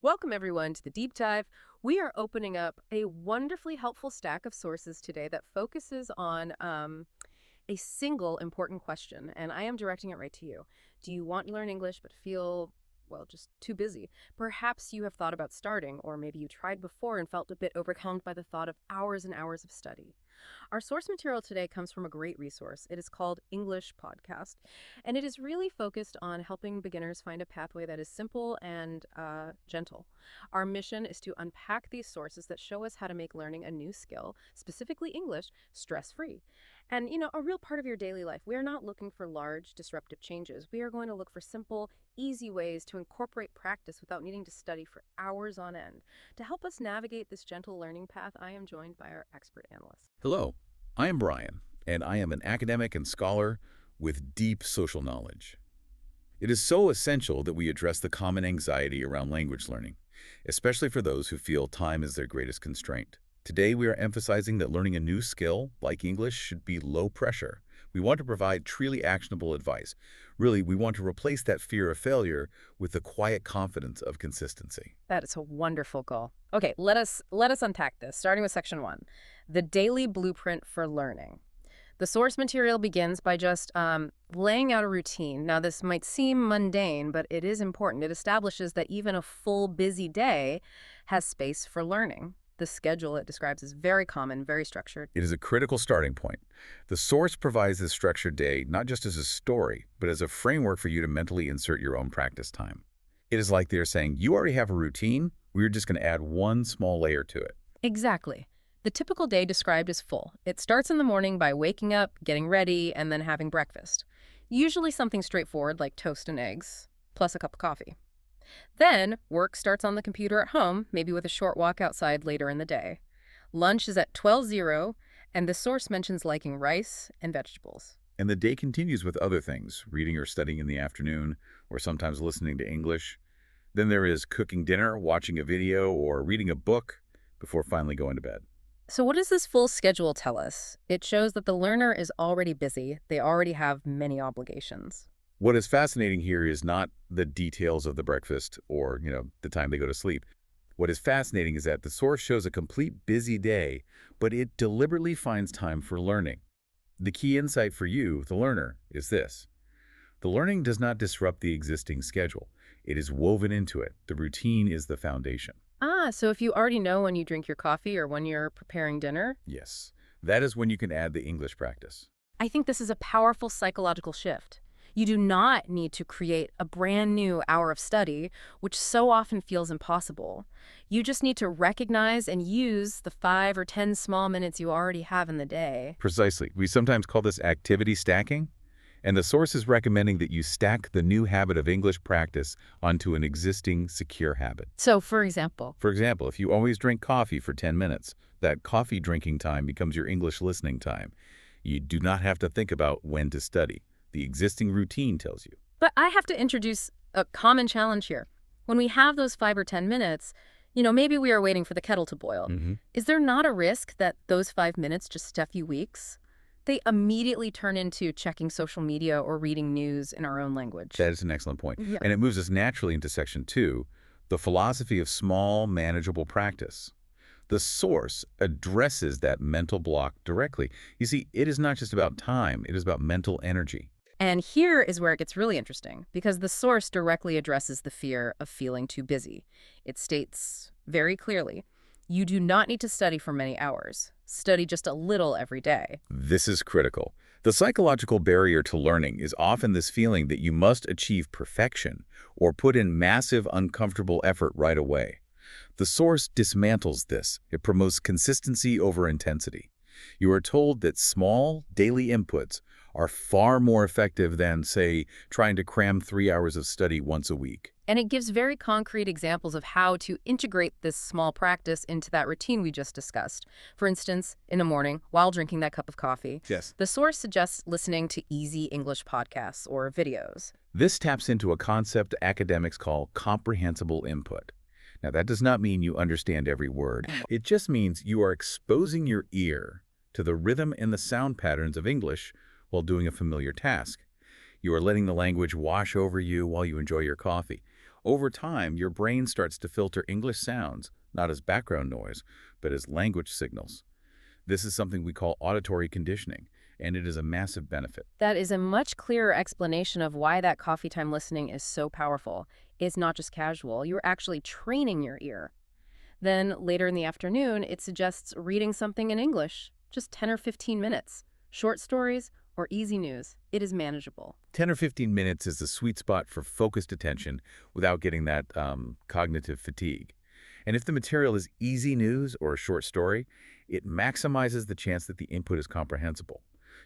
Welcome, everyone, to the deep dive. We are opening up a wonderfully helpful stack of sources today that focuses on a single important question, and I am directing it right to you. Do you want to learn English but feel, well, just too busy? Perhaps you have thought about starting, or maybe you tried before and felt a bit overwhelmed by the thought of hours and hours of study. Our source material today comes from a great resource. It is called English Podcast, and it is really focused on helping beginners find a pathway that is simple and gentle. Our mission is to unpack these sources that show us how to make learning a new skill, specifically English, stress-free. And, a real part of your daily life. We are not looking for large, disruptive changes. We are going to look for simple, easy ways to incorporate practice without needing to study for hours on end. To help us navigate this gentle learning path, I am joined by our expert analyst. Hello, I am Brian, and I am an academic and scholar with deep social knowledge. It is so essential that we address the common anxiety around language learning, especially for those who feel time is their greatest constraint. Today, we are emphasizing that learning a new skill, like English, should be low pressure. We want to provide truly actionable advice. Really, we want to replace that fear of failure with the quiet confidence of consistency. That is a wonderful goal. Okay, let us unpack this, starting with section 1, the daily blueprint for learning. The source material begins by just laying out a routine. Now, this might seem mundane, but it is important. It establishes that even a full, busy day has space for learning. The schedule it describes is very common, very structured. It is a critical starting point. The source provides this structured day not just as a story, but as a framework for you to mentally insert your own practice time. It is like they're saying, you already have a routine, we're just going to add one small layer to it. Exactly. The typical day described is full. It starts in the morning by waking up, getting ready, and then having breakfast. Usually something straightforward like toast and eggs, plus a cup of coffee. Then, work starts on the computer at home, maybe with a short walk outside later in the day. Lunch is at 12:00, and the source mentions liking rice and vegetables. And the day continues with other things, reading or studying in the afternoon, or sometimes listening to English. Then there is cooking dinner, watching a video, or reading a book before finally going to bed. So what does this full schedule tell us? It shows that the learner is already busy. They already have many obligations. What is fascinating here is not the details of the breakfast or, the time they go to sleep. What is fascinating is that the source shows a complete busy day, but it deliberately finds time for learning. The key insight for you, the learner, is this. The learning does not disrupt the existing schedule. It is woven into it. The routine is the foundation. So if you already know when you drink your coffee or when you're preparing dinner? Yes, that is when you can add the English practice. I think this is a powerful psychological shift. You do not need to create a brand new hour of study, which so often feels impossible. You just need to recognize and use the 5 or 10 small minutes you already have in the day. Precisely. We sometimes call this activity stacking, and the source is recommending that you stack the new habit of English practice onto an existing secure habit. So, for example, if you always drink coffee for 10 minutes, that coffee drinking time becomes your English listening time. You do not have to think about when to study. The existing routine tells you. But I have to introduce a common challenge here. When we have those 5 or 10 minutes, maybe we are waiting for the kettle to boil. Is there not a risk that those 5 minutes just a few weeks, they immediately turn into checking social media or reading news in our own language? That is an excellent point. Yeah. And it moves us naturally into section 2, the philosophy of small, manageable practice. The source addresses that mental block directly. You see, it is not just about time, it is about mental energy. And here is where it gets really interesting, because the source directly addresses the fear of feeling too busy. It states very clearly, you do not need to study for many hours. Study just a little every day. This is critical. The psychological barrier to learning is often this feeling that you must achieve perfection or put in massive, uncomfortable effort right away. The source dismantles this. It promotes consistency over intensity. You are told that small, daily inputs are far more effective than, say, trying to cram 3 hours of study once a week. And it gives very concrete examples of how to integrate this small practice into that routine we just discussed. For instance, in the morning, while drinking that cup of coffee, Yes. the source suggests listening to easy English podcasts or videos. This taps into a concept academics call comprehensible input. Now, that does not mean you understand every word. It just means you are exposing your ear to the rhythm and the sound patterns of English while doing a familiar task. You are letting the language wash over you while you enjoy your coffee. Over time, your brain starts to filter English sounds, not as background noise, but as language signals. This is something we call auditory conditioning, and it is a massive benefit. That is a much clearer explanation of why that coffee time listening is so powerful. It's not just casual, you're actually training your ear. Then later in the afternoon, it suggests reading something in English, just 10 or 15 minutes. Short stories or easy news. It is manageable. 10 or 15 minutes is the sweet spot for focused attention without getting that cognitive fatigue. And if the material is easy news or a short story, it maximizes the chance that the input is comprehensible.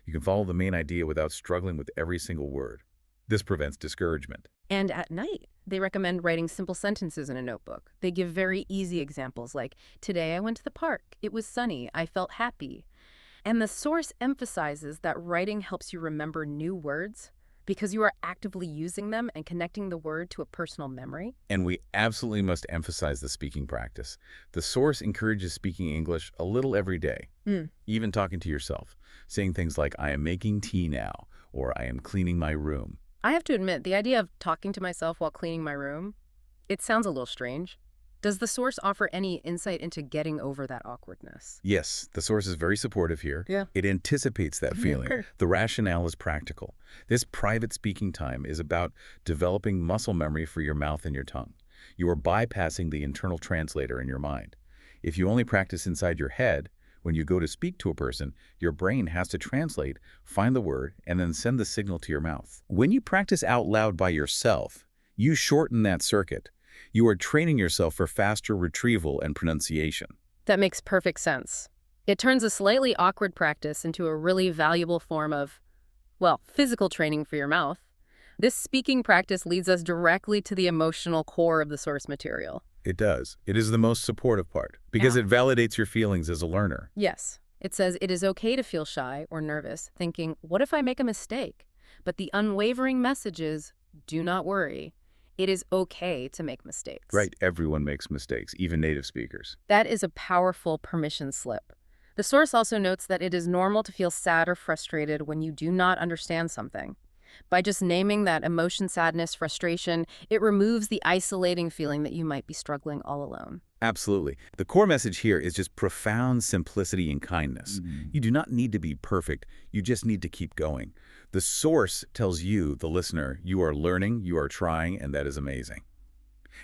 You can follow the main idea without struggling with every single word. This prevents discouragement. And at night, they recommend writing simple sentences in a notebook. They give very easy examples like, today I went to the park, it was sunny, I felt happy. And the source emphasizes that writing helps you remember new words because you are actively using them and connecting the word to a personal memory. And we absolutely must emphasize the speaking practice. The source encourages speaking English a little every day, even talking to yourself, saying things like, I am making tea now, or I am cleaning my room. I have to admit, the idea of talking to myself while cleaning my room, it sounds a little strange. Does the source offer any insight into getting over that awkwardness? Yes, the source is very supportive here. Yeah. It anticipates that feeling. Okay. The rationale is practical. This private speaking time is about developing muscle memory for your mouth and your tongue. You are bypassing the internal translator in your mind. If you only practice inside your head, when you go to speak to a person, your brain has to translate, find the word, and then send the signal to your mouth. When you practice out loud by yourself, you shorten that circuit. You are training yourself for faster retrieval and pronunciation. That makes perfect sense. It turns a slightly awkward practice into a really valuable form of, well, physical training for your mouth. This speaking practice leads us directly to the emotional core of the source material. It does. It is the most supportive part because it validates your feelings as a learner. Yes. It says it is okay to feel shy or nervous, thinking, what if I make a mistake? But the unwavering message is, do not worry. It is okay to make mistakes. Right. Everyone makes mistakes, even native speakers. That is a powerful permission slip. The source also notes that it is normal to feel sad or frustrated when you do not understand something. By just naming that emotion, sadness, frustration, it removes the isolating feeling that you might be struggling all alone. Absolutely. The core message here is just profound simplicity and kindness. You do not need to be perfect. You just need to keep going. The source tells you, the listener, you are learning, you are trying, and that is amazing.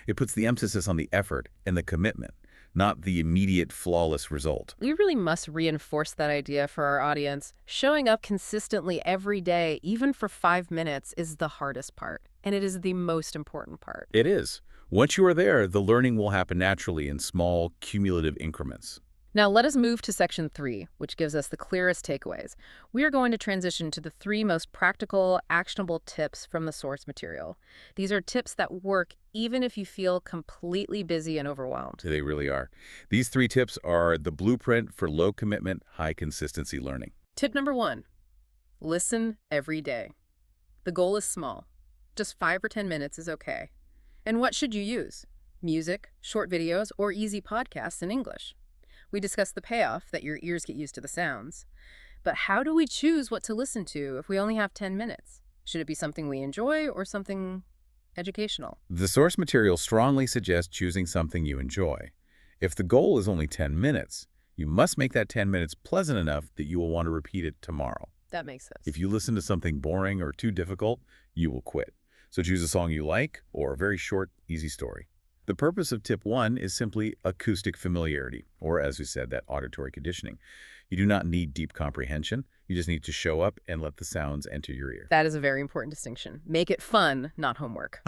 It puts the emphasis on the effort and the commitment, not the immediate flawless result. We really must reinforce that idea for our audience. Showing up consistently every day, even for 5 minutes, is the hardest part, and it is the most important part. It is. Once you are there, the learning will happen naturally in small, cumulative increments. Now let us move to section 3, which gives us the clearest takeaways. We are going to transition to the 3 most practical, actionable tips from the source material. These are tips that work even if you feel completely busy and overwhelmed. They really are. These 3 tips are the blueprint for low commitment, high consistency learning. Tip number 1, listen every day. The goal is small. Just 5 or 10 minutes is okay. And what should you use? Music, short videos, or easy podcasts in English? We discussed the payoff, that your ears get used to the sounds. But how do we choose what to listen to if we only have 10 minutes? Should it be something we enjoy or something educational? The source material strongly suggests choosing something you enjoy. If the goal is only 10 minutes, you must make that 10 minutes pleasant enough that you will want to repeat it tomorrow. That makes sense. If you listen to something boring or too difficult, you will quit. So choose a song you like or a very short, easy story. The purpose of tip 1 is simply acoustic familiarity, or as we said, that auditory conditioning. You do not need deep comprehension. You just need to show up and let the sounds enter your ear. That is a very important distinction. Make it fun, not homework.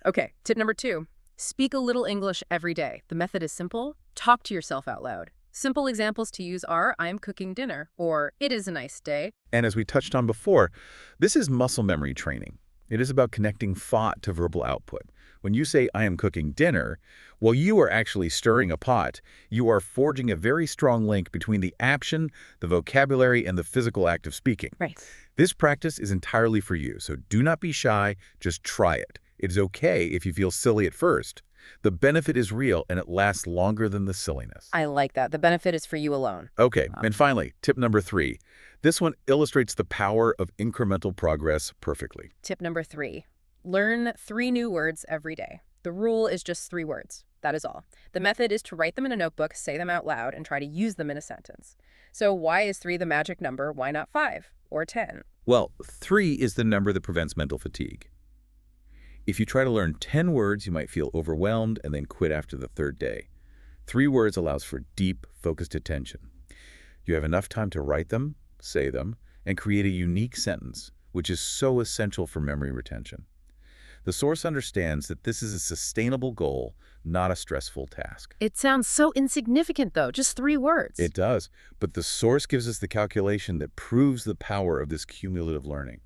Okay, tip number 2, speak a little English every day. The method is simple. Talk to yourself out loud. Simple examples to use are, I am cooking dinner, or it is a nice day. And as we touched on before, this is muscle memory training. It is about connecting thought to verbal output. When you say, I am cooking dinner, well, you are actually stirring a pot. You are forging a very strong link between the action, the vocabulary, and the physical act of speaking. Right. This practice is entirely for you, so do not be shy. Just try it. It is okay if you feel silly at first. The benefit is real, and it lasts longer than the silliness. I like that. The benefit is for you alone. Okay, and finally, tip number 3. This one illustrates the power of incremental progress perfectly. Tip number 3, learn 3 new words every day. The rule is just 3 words. That is all. The method is to write them in a notebook, say them out loud, and try to use them in a sentence. So why is 3 the magic number? Why not 5 or 10? Well, 3 is the number that prevents mental fatigue. If you try to learn 10 words, you might feel overwhelmed and then quit after the third day. 3 words allows for deep, focused attention. You have enough time to write them, say them, and create a unique sentence, which is so essential for memory retention. The source understands that this is a sustainable goal, not a stressful task. It sounds so insignificant, though, just 3 words. It does, but the source gives us the calculation that proves the power of this cumulative learning.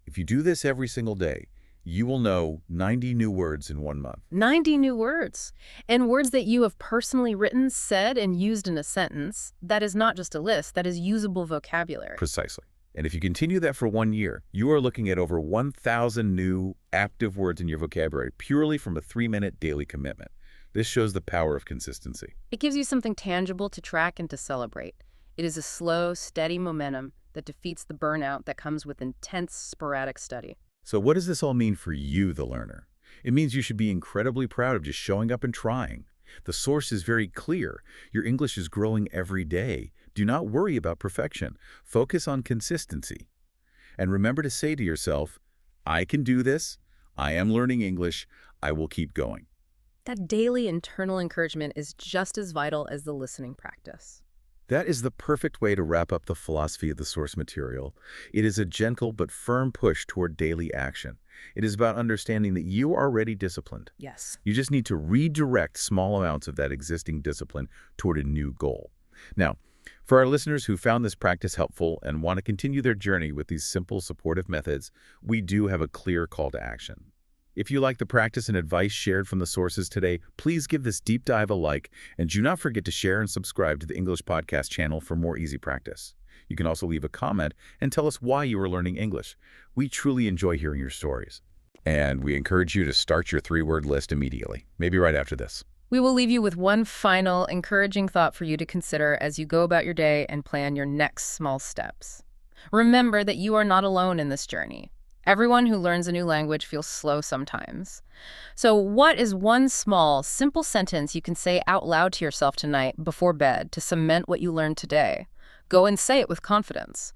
If you do this every single day, you will know 90 new words in 1 month. 90 new words. And words that you have personally written, said, and used in a sentence. That is not just a list, that is usable vocabulary. Precisely. And if you continue that for 1 year, you are looking at over 1,000 new active words in your vocabulary purely from a 3-minute daily commitment. This shows the power of consistency. It gives you something tangible to track and to celebrate. It is a slow, steady momentum that defeats the burnout that comes with intense, sporadic study. So what does this all mean for you, the learner? It means you should be incredibly proud of just showing up and trying. The source is very clear. Your English is growing every day. Do not worry about perfection. Focus on consistency. And remember to say to yourself, I can do this. I am learning English. I will keep going. That daily internal encouragement is just as vital as the listening practice. That is the perfect way to wrap up the philosophy of the source material. It is a gentle but firm push toward daily action. It is about understanding that you are already disciplined. Yes. You just need to redirect small amounts of that existing discipline toward a new goal. Now, for our listeners who found this practice helpful and want to continue their journey with these simple supportive methods, we do have a clear call to action. If you like the practice and advice shared from the sources today, please give this deep dive a like, and do not forget to share and subscribe to the English Podcast channel for more easy practice. You can also leave a comment and tell us why you are learning English. We truly enjoy hearing your stories. And we encourage you to start your 3-word list immediately, maybe right after this. We will leave you with one final encouraging thought for you to consider as you go about your day and plan your next small steps. Remember that you are not alone in this journey. Everyone who learns a new language feels slow sometimes. So what is one small, simple sentence you can say out loud to yourself tonight before bed to cement what you learned today? Go and say it with confidence.